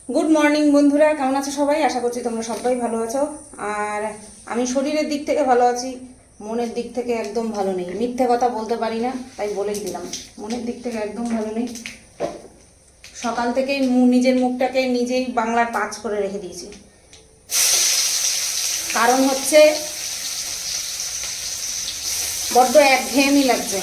Good morning বন্ধুরা, কেমন আছো সবাই? আশা করছি তোমরা সবাই ভালো আছো। আর আমি শরীরের দিক থেকে ভালো আছি, মনের দিক থেকে একদম ভালো নেই। মিথ্যে কথা বলতে পারি না, তাই বলেই দিলাম, মনের দিক থেকে একদম ভালো নেই। সকাল থেকেই নিজের মুখটাকে নিজেই বাংলার পাঁচ করে রেখে দিয়েছি। কারণ হচ্ছে বড্ড একঘেয়েমি লাগছে।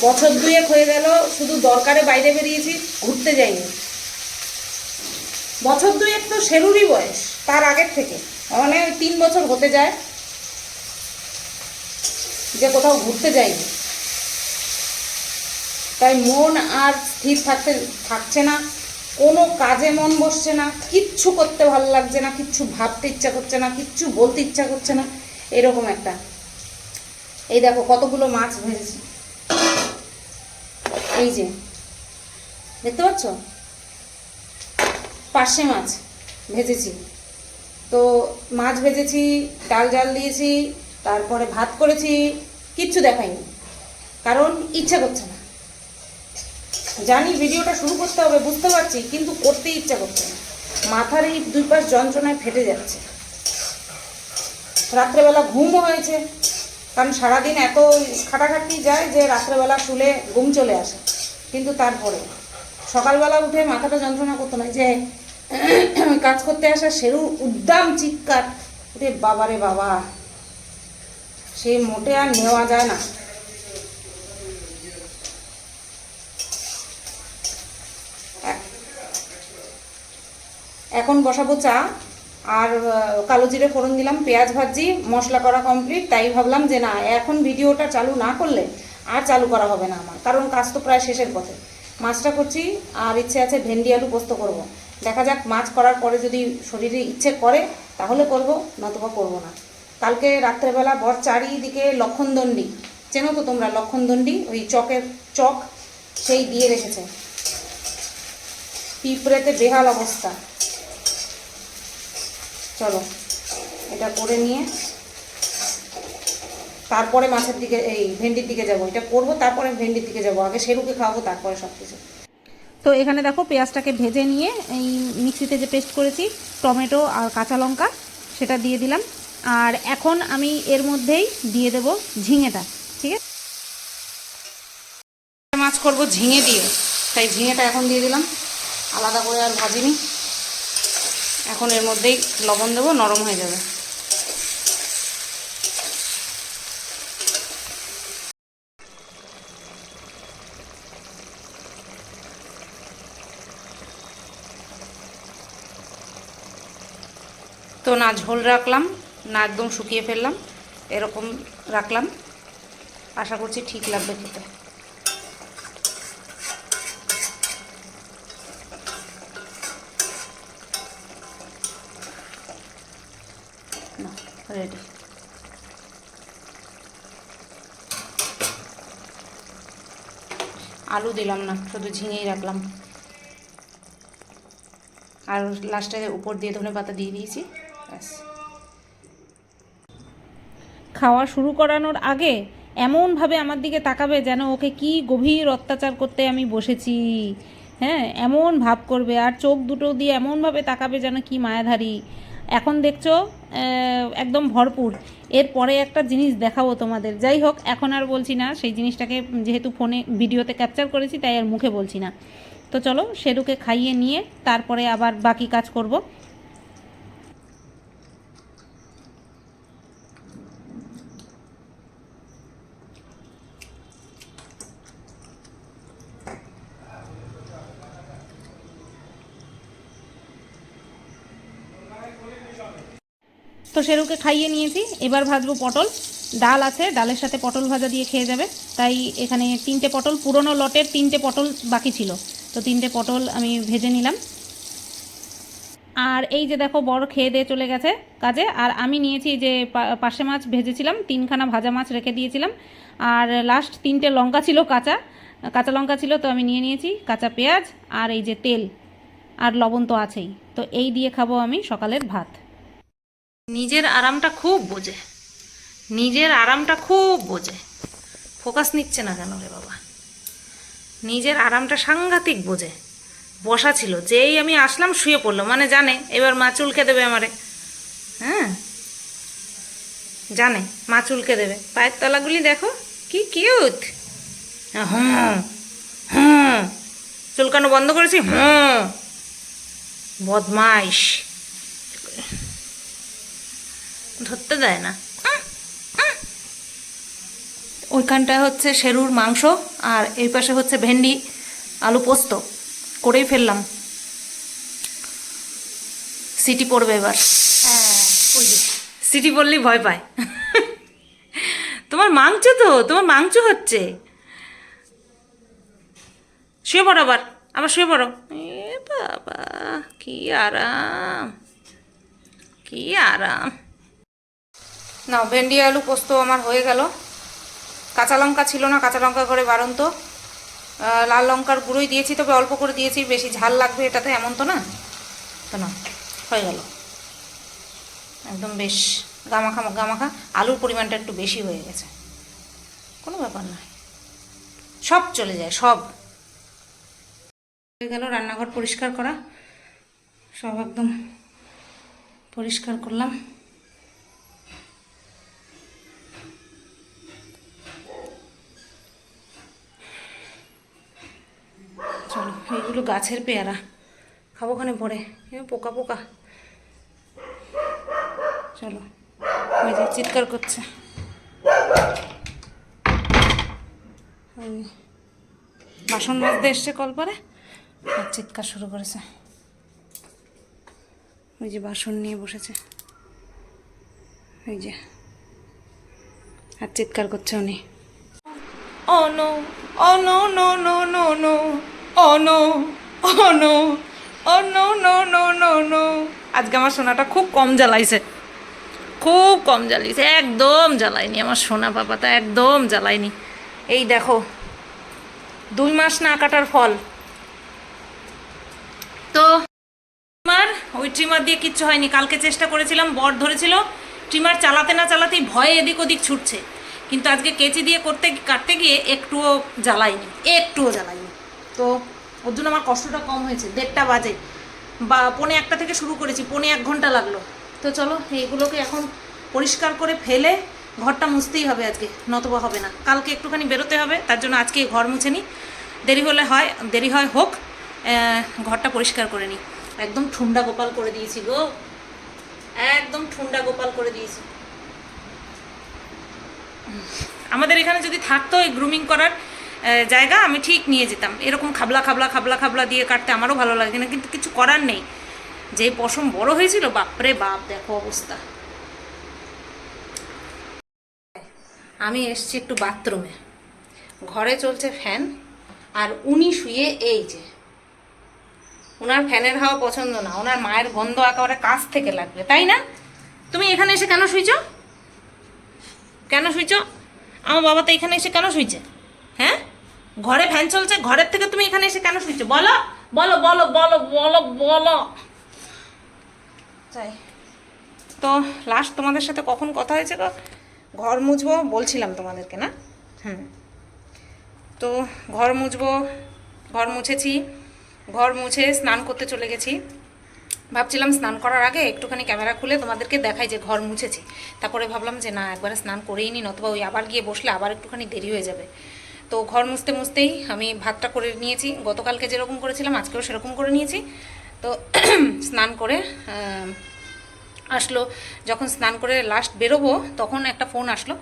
বছর দুয়েক হয়ে গেল শুধু দরকারে বাইরে বেরিয়েছি, ঘুরতে যাইনি। বছর দুয়েক তো শেরুরই বয়স, তার আগের থেকে মানে 3 বছর হতে যায় যে কোথাও ঘুরতে যাইনি। তাই মন আর স্থির থাকছে না, কোনো কাজে মন বসছে না, কিচ্ছু করতে ভালো লাগছে না, কিচ্ছু ভাবতে ইচ্ছা করছে না, কিচ্ছু বলতে ইচ্ছা করছে না, এরকম একটা। এই দেখো কতগুলো মাছ ভেজেছি, এই যে দেখতে পাচ্ছ, পার্শে মাছ ভেজেছি। তো মাছ ভেজেছি, ডাল জাল দিয়েছি, তারপরে ভাত করেছি, কিচ্ছু দেখাইনি, কারণ ইচ্ছা করছে না। জানি ভিডিওটা শুরু করতে হবে, বুঝতে পারছি, কিন্তু করতে ইচ্ছা করছে না। মাথার এই দুই পাশ যন্ত্রণায় ফেটে যাচ্ছে। রাত্রেবেলা ঘুমও হয়েছে, কারণ সারাদিন এত খাটাখাটি যায় যে রাত্রেবেলা শুলে ঘুম চলে আসে। কিন্তু তারপরে সকালবেলা উঠে মাথাটা যন্ত্রণা করতো না, যে কাজ করতে আসা সেরু উদ্দাম চিৎকার, রে বাবা রে বাবা, সে মোটে আর নেওয়া যায় না। এখন বসাবো চা, আর কালো জিরে ফোড়ন দিলাম, পেঁয়াজ ভাজি, মশলা করা কমপ্লিট। তাই ভাবলাম যে না, এখন ভিডিওটা চালু না করলে আর চালু করা হবে না আমার, কারণ কাজ তো প্রায় শেষের পথে। মাছটা করছি, আর ইচ্ছে আছে ভেন্ডি আলু পোস্ত করব। দেখা যাক, মাছ করার পরে যদি শরীরে ইচ্ছে করে তাহলে করব, নতুবা করব না। কালকে রাত্রেবেলা বর চারিদিকে লক্ষণদণ্ডী, চেনো তো তোমরা লক্ষণদণ্ডী, ওই চকের চক, সেই দিয়ে রেখেছে। পিঁপড়েতে বেহাল অবস্থা। চলো এটা করে নিয়ে তারপরে মাছের দিকে, এই ভেন্ডির দিকে যাব। এটা করবো, তারপরে ভেন্ডির দিকে যাব। আগে সেরুকে খাওয়াবো, তারপরে সব কিছু। তো এখানে দেখো পেঁয়াজটাকে ভেজে নিয়ে এই মিক্সিতে যে পেস্ট করেছি টমেটো আর কাঁচা লঙ্কা, সেটা দিয়ে দিলাম। আর এখন আমি এর মধ্যেই দিয়ে দেব ঝিঙেটা। ঠিক আছে, মাছ করবো ঝিঙে দিয়ে, তাই ঝিঙেটা এখন দিয়ে দিলাম, আলাদা করে আর ভাজিনি। এখন এর মধ্যেই লবণ দেবো, নরম হয়ে যাবে। তো না ঝোল রাখলাম, না একদম শুকিয়ে ফেললাম, এরকম রাখলাম। আশা করছি ঠিক লাগবে খেতে। না, রেডি। আলু দিলাম না, শুধু ঝিঙেই রাখলাম। আর লাস্টে উপর দিয়ে ধনে পাতা দিয়ে দিয়েছি, ব্যাস। খাওয়া শুরু করানোর আগে এমনভাবে আমার দিকে তাকাবে যেন ওকে কি গভীর অত্যাচার করতে আমি বসেছি। হ্যাঁ, এমন ভাব করবে, আর চোখ দুটো দিয়ে এমনভাবে তাকাবে যেন কি মায়াধারী। এখন দেখছো একদম ভরপুর। এরপরে একটা জিনিস দেখাবো তোমাদের। যাই হোক, এখন আর বলছি না সেই জিনিসটাকে, যেহেতু ফোনে ভিডিওতে ক্যাপচার করেছি তাই আর মুখে বলছি না। তো চলো সেরুকে খাইয়ে নিয়ে তারপরে আবার বাকি কাজ করব। তো সেরুকে খাইয়ে নিয়েছি, এবার ভাজবো পটল। ডাল আছে, ডালের সাথে পটল ভাজা দিয়ে খেয়ে যাবে। তাই এখানে 3টে পটল, পুরনো লটের 3টে পটল বাকি ছিল, তো 3টে পটল আমি ভেজে নিলাম। আর এই যে দেখো, বড় খেয়ে দিয়ে চলে গেছে কাজে। আর আমি নিয়েছি যে পার্শে মাছ ভেজেছিলাম, 3খানা ভাজা মাছ রেখে দিয়েছিলাম। আর লাস্ট 3টে লঙ্কা ছিল, কাঁচা কাঁচা লঙ্কা ছিল, তো আমি নিয়ে নিয়েছি কাঁচা পেঁয়াজ, আর এই যে তেল, আর লবণ তো আছেই। তো এই দিয়ে খাবো আমি সকালের ভাত। নিজের আরামটা খুব বোঝে, নিজের আরামটা খুব বোঝে। ফোকাস নিচ্ছে না কেন রে বাবা? নিজের আরামটা সাংঘাতিক বোঝে। বসা ছিল, যেই আমি আসলাম শুয়ে পড়লো, মানে জানে এবার মা চুলকে দেবে আমারে। হ্যাঁ, জানে মা চুলকে দেবে। পায়ের তলাগুলি দেখো কি কিউট। হুম হুম, চুলকানো বন্ধ করেছি। হুম, বদমাইশ, ধরতে দেয় না। ওইখানটায় হচ্ছে শেরুর মাংস, আর এই পাশে হচ্ছে ভেন্ডি আলু পোস্ত করেই ফেললাম। সিটি পড়বে এবার। ওই যে সিটি পড়লেই ভয় পায়। তোমার মাংস তো, তোমার মাংস হচ্ছে। শুয়ে পড়ো, আবার আবার শুয়ে পড়ো। এ বাবা, কি আরাম, কি আরাম। না, ভেন্ডি আলু পোস্ত আমার হয়ে গেল। কাঁচা লঙ্কা ছিল না, কাঁচা লঙ্কা করে বারন্ত। লাল লঙ্কার গুঁড়োই দিয়েছি, তবে অল্প করে দিয়েছি, বেশি ঝাল লাগবে এটাতে এমন তো না। তো না, হয়ে গেল একদম বেশ গামাখা গামাখা। আলুর পরিমাণটা একটু বেশি হয়ে গেছে, কোনো ব্যাপার নয়, সব চলে যায় সব। হয়ে গেল রান্নাঘর পরিষ্কার করা, সব একদম পরিষ্কার করলাম। চলো, এইগুলো গাছের পেয়ারা, খাবোখানে পরে পোকা পোকা। চলো, ওই যে চিৎকার করছে, ওই বাসন মাজতে এসছে কল পরে, আর চিৎকার শুরু করেছে। ওই যে বাসন নিয়ে বসেছে, ওই যে, আর চিৎকার করছে উনি। Oh no, oh no no no no no, oh no, oh no, oh no no no no no. আজকে আমার সোনাটা খুব কম জ্বালাইছে, খুব কম জ্বালিয়েছে, একদম জ্বালায়নি আমার সোনা পাপাটা, একদম জ্বালায়নি। এই দেখো 2 মাস না কাটার ফল। তো ট্রিমার, ওই ট্রিমার দিয়ে কিচ্ছু হয়নি। কালকে চেষ্টা করেছিলাম, বর ধরেছিল, ট্রিমার চালাতে না চালাতেই ভয়ে এদিক ওদিক ছুটছে, কিন্তু আজকে কেচি দিয়ে কাটতে গিয়ে একটুও জ্বালায়নি, একটুও জ্বালায়নি। তো ওর জন্য আমার কষ্টটা কম হয়েছে। 1:30 বাজে, বা 1:45 থেকে শুরু করেছি, 1.25 ঘন্টা লাগলো। তো চলো, এইগুলোকে এখন পরিষ্কার করে ফেলে ঘরটা মুছতেই হবে আজকে, নতবা হবে না। কালকে একটুখানি বেরোতে হবে, তার জন্য আজকে ঘর মুছে নিই। দেরি হলে হয়, দেরি হয় হোক, ঘরটা পরিষ্কার করে নিই। একদম ঠুন্ডা গোপাল করে দিয়েছি গো, একদম ঠুন্ডা গোপাল করে দিয়েছি। আমাদের এখানে যদি থাকতো এই গ্রুমিং করার জায়গা, আমি ঠিক নিয়ে যেতাম। এরকম খাবলা খাবলা খাবলা খাবলা দিয়ে কাটতে আমারও ভালো লাগে না, কিন্তু কিছু করার নেই। যে পশম বড় হয়েছিল, বাপরে বাপ, দেখো অবস্থা। আমি এসছি একটু বাথরুমে, ঘরে চলছে ফ্যান, আর উনি শুয়ে এই যে, ওনার ফ্যানের হাওয়া পছন্দ না, ওনার মায়ের গন্ধ একেবারে কাছ থেকে লাগবে, তাই না? তুমি এখানে এসে কেন শুইছ? কেন শুইছ? আমার বাবা তো এখানে এসে কেন শুইছে? হ্যাঁ, ঘরে ফ্যান চলছে, ঘরের থেকে তুমি এখানে এসে কেন শুইছো? বলো বলো বলো বলো বলো বলো। তাই তো লাস্ট তোমাদের সাথে কখন কথা হয়েছে গো? ঘর মুছবো বলছিলাম তোমাদেরকে না? তো ঘর মুছবো, ঘর মুছেছি, ঘর মুছে স্নান করতে চলে গেছি। ভাবছিলাম স্নান করার আগে একটুখানি ক্যামেরা খুলে তোমাদেরকে দেখাই যে ঘর মুছেছি। তারপরে ভাবলাম যে না, একবারে স্নান করেই নি, নতুবা ওই আবার গিয়ে বসলে আবার একটুখানি দেরি হয়ে যাবে। তো ঘর মুছতে মুছতেই আমি ভাতটা করে নিয়েছি, গতকালকে যেরকম করেছিলাম আজকেও সেরকম করে নিয়েছি। তো স্নান করে আসলো, যখন স্নান করে লাস্ট বেরোবো তখন একটা ফোন আসলো।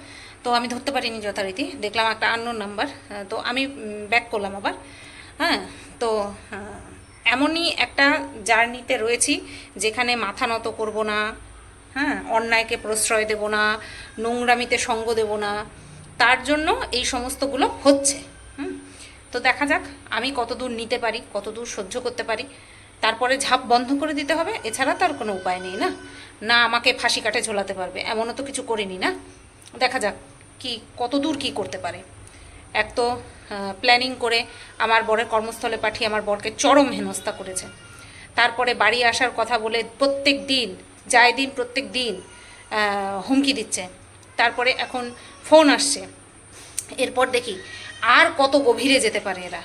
তো আমি ধরতে পারিনি যথারীতি, দেখলাম একটা আননোন নাম্বার। তো আমি ব্যাক করলাম আবার। হ্যাঁ, তো এমনই একটা জার্নিতে রয়েছি যেখানে মাথা নত করব না, হ্যাঁ, অন্যায়কে প্রশ্রয় দেব না, নোংরামিতে সঙ্গ দেব না, তার জন্য এই সমস্তগুলো হচ্ছে। তো দেখা যাক আমি কতদূর নিতে পারি, কতদূর সহ্য করতে পারি। তারপরে ঝাঁপ বন্ধ করে দিতে হবে, এছাড়া তার কোনো উপায় নেই। না না আমাকে ফাঁসি কাটে ঝোলাতে পারবে, এমনও তো কিছু করিনি না। দেখা যাক কি কতদূর কি করতে পারে। এক তো প্ল্যানিং করে আমার বরের কর্মস্থলে পাঠিয়ে আমার বরকে চরম হেনস্থা করেছে। তারপরে বাড়ি আসার কথা বলে প্রত্যেক দিন, যায় দিন প্রত্যেক দিন হুমকি দিচ্ছে। তারপরে এখন ফোন আসছে, এরপর দেখি আর কত গভীরে যেতে পারে এরা।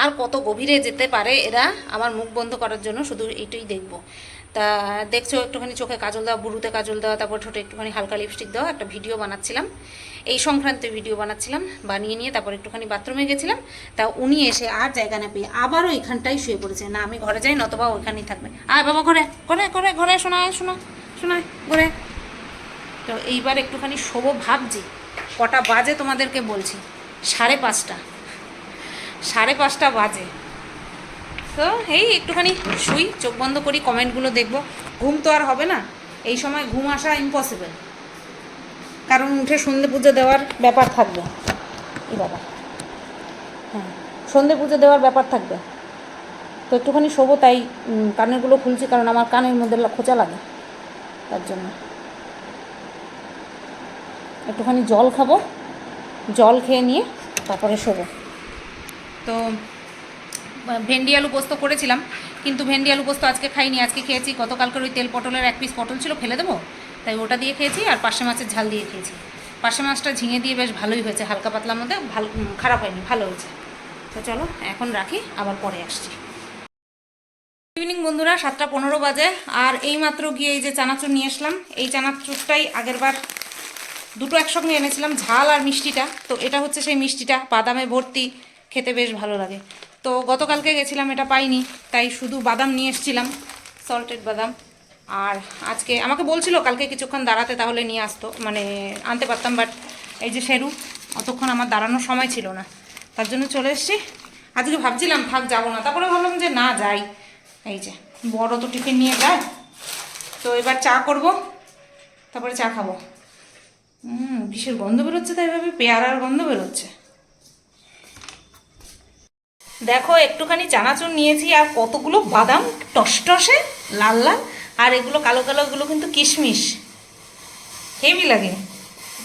আর কত গভীরে যেতে পারে এরা আমার মুখ বন্ধ করার জন্য, শুধু এইটাই দেখবো। তা দেখছো একটুখানি চোখে কাজল দেওয়া, বুড়ুতে কাজল দেওয়া, তারপর ঠোঁটে একটুখানি হালকা লিপস্টিক দেওয়া, একটা ভিডিও বানাচ্ছিলাম, এই সংক্রান্ত ভিডিও বানাচ্ছিলাম, বানিয়ে নিয়ে তারপর একটুখানি বাথরুমে গেছিলাম। তা উনি এসে আর জায়গা না পেয়ে আবারও এখানটাই শুয়ে পড়েছে, না আমি ঘরে যাই নতবা ওইখানেই থাকবে। আর বাবা ঘরে ঘরে ঘরে ঘরে শোনায় শোনায় ঘরে। তো এইবার একটুখানি শোবো ভাবছি, কটা বাজে তোমাদেরকে বলছি, 5:30, 5:30 বাজে। তো এই একটুখানি শুই, চোখ বন্ধ করি, কমেন্টগুলো দেখবো। ঘুম তো আর হবে না এই সময়, ঘুম আসা ইম্পসিবল, কারণ উঠে সন্ধে পুজো দেওয়ার ব্যাপার থাকবে। এই বাবা, হ্যাঁ সন্ধে পুজো দেওয়ার ব্যাপার থাকবে, তো একটুখানি শোবো, তাই কানেরগুলো খুলছি, কারণ আমার কানের মধ্যে খোঁচা লাগে, তার জন্য। একটুখানি জল খাবো, জল খেয়ে নিয়ে তারপরে শোবো। তো ভেন্ডি আলু পোস্ত করেছিলাম, কিন্তু ভেন্ডি আলু পোস্ত আজকে খাইনি, আজকে খেয়েছি গতকালকের ওই তেল পটলের 1 পিস পটল ছিল, ফেলে দেবো, তাই ওটা দিয়ে খেয়েছি, আর পার্শে মাছের ঝাল দিয়ে খেয়েছি। পার্শে মাছটা ঝিঙে দিয়ে বেশ ভালোই হয়েছে, হালকা পাতলার মধ্যে, ভালো, খারাপ হয়নি, ভালো হয়েছে। তো চলো এখন রাখি, আবার পরে আসছি। ইভিনিং বন্ধুরা, 7:15 বাজে, আর এইমাত্র গিয়ে এই যে চানাচুর নিয়ে আসলাম। এই চানাচুরটাই আগেরবার দুটো একসঙ্গে এনেছিলাম, ঝাল আর মিষ্টিটা। তো এটা হচ্ছে সেই মিষ্টিটা, বাদামে ভর্তি, খেতে বেশ ভালো লাগে। তো গতকালকে গেছিলাম, এটা পাইনি, তাই শুধু বাদাম নিয়ে এসেছিলাম, সল্টেড বাদাম। আর আজকে আমাকে বলছিল কালকে কিছুক্ষণ দাঁড়াতে, তাহলে নিয়ে আসতো, মানে আনতে পারতাম, বাট এই যে শেরু, অতক্ষণ আমার দাঁড়ানোর সময় ছিল না, তার জন্য চলে এসেছি। আজকে ভাবছিলাম থাক যাবো না, তারপরে ভাবলাম যে না যাই, এই যে বড় তো টিফিন নিয়ে যায়। তো এবার চা করব, তারপরে চা খাবো। কিসের গন্ধ বেরোচ্ছে, তাই ভাবে পেয়ারার গন্ধ বেরোচ্ছে। দেখো একটুখানি চানাচুর নিয়েছি, আর কতগুলো বাদাম, টসটসে লাল লাল, আর এগুলো কালো কালো, এগুলো কিন্তু কিশমিশ, হেভি লাগে,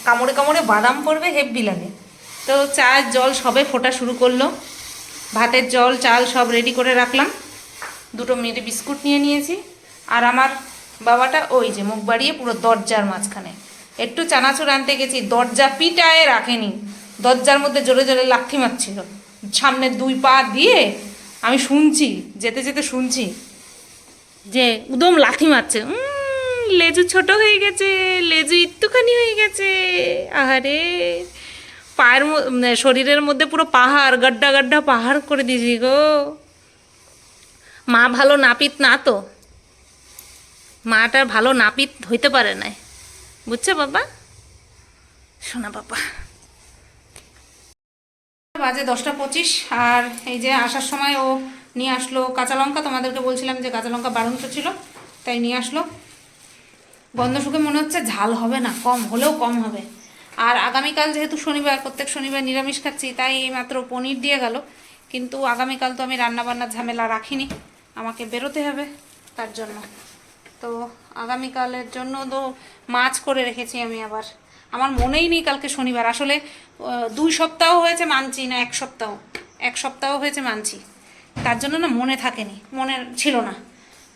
কামড়ে কামড়ে বাদাম পড়বে, হেভি লাগে। তো চায়ের জল সবে ফোটা শুরু করলো, ভাতের জল চাল সব রেডি করে রাখলাম, দুটো মেয়েটে বিস্কুট নিয়ে নিয়েছি। আর আমার বাবাটা ওই যে মুখ বাড়িয়ে পুরো দরজার মাঝখানে, একটু চানাচুর আনতে গেছি, দরজা পিটায়ে রাখেনি, দরজার মধ্যে জোরে জোরে লাথি মারছিল, সামনে 2 পা দিয়ে আমি শুনছি, যেতে যেতে শুনছি যে একদম লাথি মারছে। লেজু ছোট হয়ে গেছে, লেজু একটুখানি হয়ে গেছে, আহারে পায়ের শরীরের মধ্যে পুরো পাহাড়, গাড্ডা গাড্ডা পাহাড় করে দিয়েছি গো। মা ভালো নাপিত না, তো মাটা ভালো নাপিত হইতে পারে না, বুঝছো বাবা, শোনা বাবা। বাজে 10:25, আর এই যে আসার সময় ও নিয়ে আসলো কাঁচা লঙ্কা, তোমাদেরকে বলছিলাম যে কাঁচা লঙ্কা বাড়ন্ত ছিল, তাই নিয়ে আসলো। গন্ধ শুকে মনে হচ্ছে ঝাল হবে না, কম হলেও কম হবে। আর আগামীকাল যেহেতু শনিবার, প্রত্যেক শনিবার নিরামিষ খাচ্ছি, তাই মাত্র পনির দিয়ে গেল, কিন্তু আগামীকাল তো আমি রান্নাবান্নার ঝামেলা রাখিনি, আমাকে বেরোতে হবে, তার জন্য। তো আগামীকালের জন্য তো মাছ করে রেখেছি আমি, আবার আমার মনেই নেই কালকে শনিবার, আসলে 2 সপ্তাহ হয়েছে মানছি না, 1 সপ্তাহ হয়েছে মানছি, তার জন্য না মনে থাকেনি, মনে ছিল না।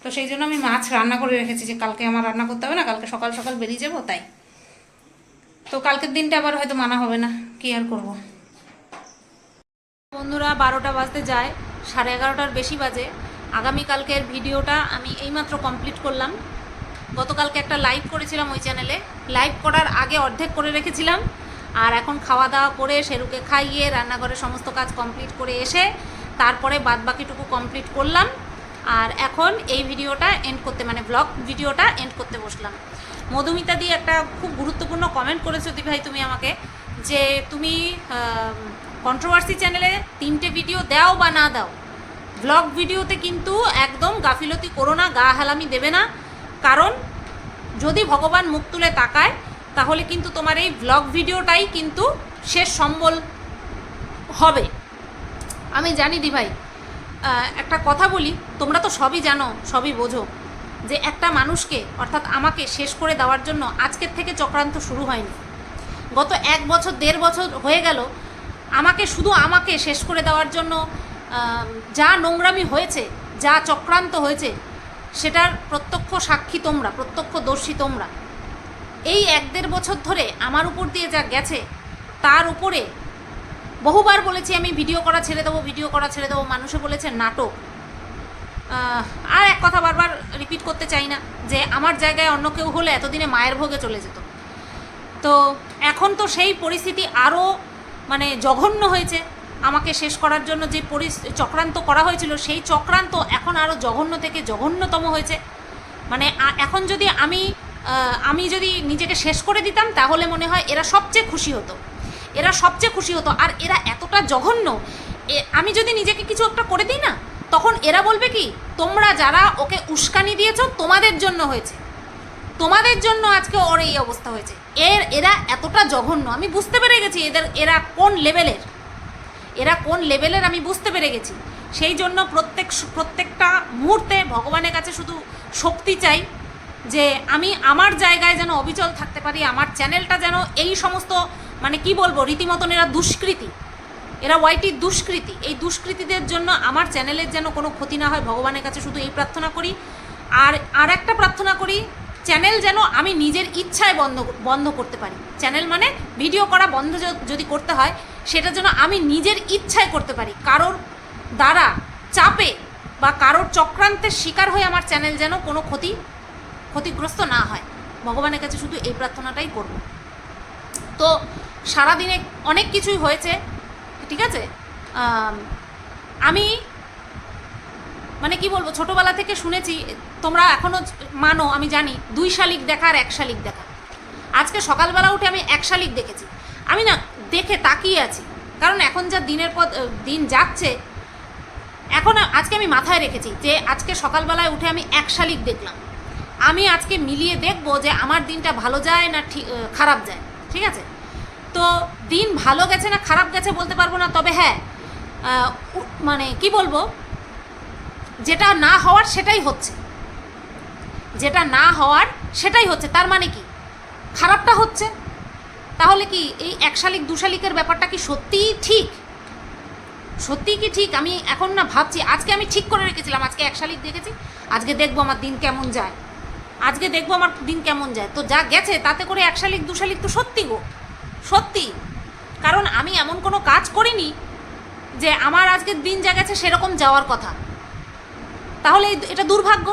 তো সেই জন্য আমি মাছ রান্না করে রেখেছি, যে কালকে আমার রান্না করতে হবে না, কালকে সকাল সকাল বেরিয়ে যাবো, তাই। তো কালকের দিনটা আবার হয়তো মানা হবে না, কি আর করব। বন্ধুরা 12টা বাজতে যায়, 11:30টার বেশি বাজে। আগামীকালকের ভিডিওটা আমি এইমাত্র কমপ্লিট করলাম। গতকালকে একটা লাইভ করেছিলাম ওই চ্যানেলে, লাইভ করার আগে অর্ধেক করে রেখেছিলাম, আর এখন খাওয়া দাওয়া করে শেরুকে খাইয়ে রান্নাঘরের সমস্ত কাজ কমপ্লিট করে এসে তারপরে বাদবাকিটুকু কমপ্লিট করলাম। আর এখন এই ভিডিওটা এন্ড করতে, মানে ব্লগ ভিডিওটা এন্ড করতে বসলাম। মধুমিতা দিয়ে একটা খুব গুরুত্বপূর্ণ কমেন্ট করেছো দি ভাই তুমি আমাকে, যে তুমি কন্ট্রোভার্সি চ্যানেলে 3টে ভিডিও দাও বা না দাও, ব্লগ ভিডিওতে কিন্তু একদম গাফিলতি করো না, গা হেলামি দেবে না, কারণ যদি ভগবান মুখ তুলে তাকায় তাহলে কিন্তু তোমার এই ব্লগ ভিডিওটাই কিন্তু শেষ সম্বল হবে। আমি জানি দি ভাই, একটা কথা বলি, তোমরা তো সবই জানো, সবই বোঝো, যে একটা মানুষকে অর্থাৎ আমাকে শেষ করে দেওয়ার জন্য আজকের থেকে চক্রান্ত শুরু হয়নি, গত 1 বছর 1.5 বছর হয়ে গেল শুধু আমাকে শেষ করে দেওয়ার জন্য যা নোংরামি হয়েছে, যা চক্রান্ত হয়েছে, সেটার প্রত্যক্ষ সাক্ষী তোমরা, প্রত্যক্ষদর্শী তোমরা। এই 1-1.5 বছর ধরে আমার উপর দিয়ে যা গেছে, তার উপরে বহুবার বলেছি আমি ভিডিও করা ছেড়ে দেবো, ভিডিও করা ছেড়ে দেবো, মানুষে বলেছে নাটক। আর এক কথা বারবার রিপিট করতে চাই না, যে আমার জায়গায় অন্য কেউ হলে এতদিনে মায়ের ভোগে চলে যেত। তো এখন তো সেই পরিস্থিতি আরও মানে জঘন্য হয়েছে। আমাকে শেষ করার জন্য যে চক্রান্ত করা হয়েছিল, সেই চক্রান্ত এখন আরও জঘন্য থেকে জঘন্যতম হয়েছে। মানে এখন যদি আমি যদি নিজেকে শেষ করে দিতাম, তাহলে মনে হয় এরা সবচেয়ে খুশি হতো, এরা সবচেয়ে খুশি হতো। আর এরা এতটা জঘন্য, আমি যদি নিজেকে কিছু একটা করে দিই না, তখন এরা বলবে কি, তোমরা যারা ওকে উস্কানি দিয়েছো তোমাদের জন্য হয়েছে, তোমাদের জন্য আজকে ওর এই অবস্থা হয়েছে। এরা এতটা জঘন্য, আমি বুঝতে পেরে গেছি এরা কোন লেভেলের আমি বুঝতে পেরে গেছি। সেই জন্য প্রত্যেকটা মুহূর্তে ভগবানের কাছে শুধু শক্তি চাই, যে আমি আমার জায়গায় যেন অবিচল থাকতে পারি, আমার চ্যানেলটা যেন এই সমস্ত মানে কি বলবো, রীতিমতন এরা দুষ্কৃতী, এরা ওয়াইটির দুষ্কৃতী, এই দুষ্কৃতীদের জন্য আমার চ্যানেলের যেন কোনো ক্ষতি না হয়, ভগবানের কাছে শুধু এই প্রার্থনা করি। আর একটা প্রার্থনা করি, চ্যানেল যেন আমি নিজের ইচ্ছায় বন্ধ করতে পারি। চ্যানেল মানে ভিডিও করা বন্ধ যদি করতে হয়, সেটা যেন আমি নিজের ইচ্ছায় করতে পারি, কারোর দ্বারা চাপে বা কারোর চক্রান্তের শিকার হয়ে আমার চ্যানেল যেন কোনো ক্ষতিগ্রস্ত না হয়। ভগবানের কাছে শুধু এই প্রার্থনাটাই করব। তো সারাদিনে অনেক কিছুই হয়েছে, ঠিক আছে। আমি মানে কি বলবো, ছোটোবেলা থেকে শুনেছি, তোমরা এখনও মানো আমি জানি, 2 শালিক দেখা আর 1 শালিক দেখা। আজকে সকালবেলা উঠে আমি 1 শালিক দেখেছি। আমি না দেখে তাকিয়ে আছি, কারণ এখন যা দিনের পর দিন যাচ্ছে, এখন আজকে আমি মাথায় রেখেছি যে আজকে সকালবেলায় উঠে আমি 1 শালিক দেখলাম। আমি আজকে মিলিয়ে দেখবো যে আমার দিনটা ভালো যায় না খারাপ যায়, ঠিক আছে। তো দিন ভালো গেছে না খারাপ গেছে বলতে পারবো না, তবে হ্যাঁ মানে কি বলবো, যেটা না হওয়ার সেটাই হচ্ছে, যেটা না হওয়ার সেটাই হচ্ছে। তার মানে কি, খারাপটা হচ্ছে। তাহলে কি এই 1 শালিক 2 শালিকের ব্যাপারটা কি সত্যিই ঠিক? সত্যিই কি ঠিক? আমি এখন না ভাবছি, আজকে আমি ঠিক করে রেখেছিলাম আজকে 1 শালিক দেখেছি, আজকে দেখবো আমার দিন কেমন যায়, আজকে দেখবো আমার দিন কেমন যায়। তো যা গেছে তাতে করে 1 শালিক 2 শালিক তো সত্যি গো, সত্যি। কারণ আমি এমন কোনো কাজ করিনি যে আমার আজকের দিন যা গেছে সেরকম যাওয়ার কথা। তাহলে এটা দুর্ভাগ্য,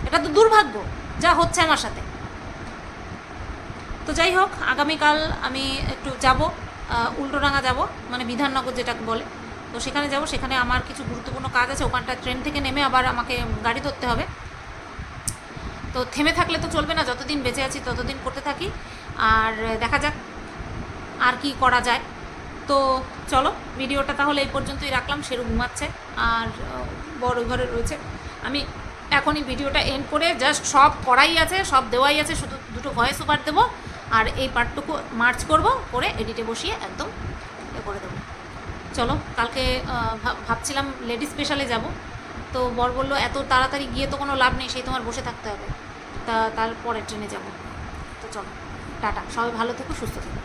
এটা তো দুর্ভাগ্য যা হচ্ছে আমার সাথে। তো যাই হোক, আগামীকাল আমি একটু যাব, উল্টোডাঙা যাব, মানে বিধাননগর যেটাকে বলে। তো সেখানে যাব, সেখানে আমার কিছু গুরুত্বপূর্ণ কাজ আছে। ওখানটা ট্রেন থেকে নেমে আবার আমাকে গাড়ি ধরতে হবে। তো থেমে থাকলে তো চলবে না, যতদিন বেঁচে আছি ততদিন করতে থাকি, আর দেখা যাক আর কি করা যায়। তো চলো, ভিডিওটা তাহলে এই পর্যন্তই রাখলাম। সেরু ঘুমাচ্ছে আর বড় ঘরে রয়েছে। আমি এখনই ভিডিওটা এন্ড করে জাস্ট সব করাই আছে, সব দেওয়াই আছে, শুধু 2টো ভয়েস ওভার দেবো আর এই পার্টটুকু মার্চ করব, করে এডিটে বসিয়ে একদম করে দেবো। চলো, কালকে ভাবছিলাম লেডি স্পেশালে যাব, তো বর বললো এত তাড়াতাড়ি গিয়ে তো কোনো লাভ নেই, সেই তোমার বসে থাকতে হবে, তারপরে ট্রেনে যাব। তো চলো, টাটা, সবাই ভালো থেকো, সুস্থ থেকো।